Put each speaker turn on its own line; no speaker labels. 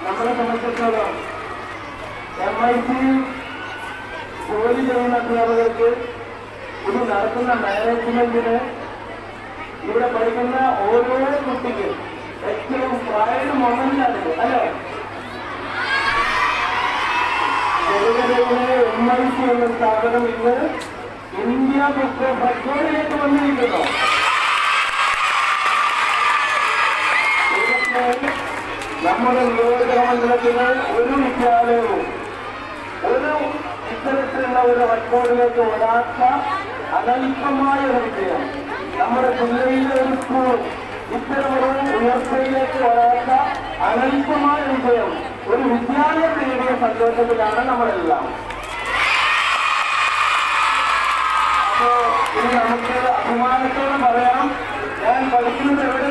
നമ്മളെ സംബന്ധിച്ചിടത്തോളം MIT ജോലി ചെയ്യുന്ന അധ്യാപകർക്ക് ഇത് നടത്തുന്ന മാനേജ്മെന്റിന് ഇവിടെ പഠിക്കുന്ന ഓരോ കുട്ടിക്ക് ഏറ്റവും പ്രൈഡ് മൊമെന്റാണിത്, അല്ലേ? ചെറുകരയിലെ MIT എന്ന സ്ഥാപനം ഇന്ന് ഇന്ത്യ ബുക്ക് ഓഫ് റെക്കോർഡിലേക്ക് വന്നിരിക്കുന്നു. നമ്മുടെ നിയോജകമണ്ഡലത്തിന് ഒരു വിദ്യാലയവും ഒരു ഇത്തരത്തിലുള്ള ഒരു റെക്കോർഡിലേക്ക് വരാത്ത അനൽപമായ ഒരു വിജയം, നമ്മുടെ ജില്ലയിലെ ഒരു സ്കൂൾ ഇത്തരമൊരു ഉയർച്ചയിലേക്ക് വരാത്ത അനൽപമായ വിജയം ഒരു വിദ്യാലയം നേടിയ സന്തോഷത്തിലാണ് നമ്മളെല്ലാം. അപ്പോ ഇത് നമുക്ക് അഭിമാനത്തോടെ പറയാം, ഞാൻ പഠിക്കുന്നത് എവിടെ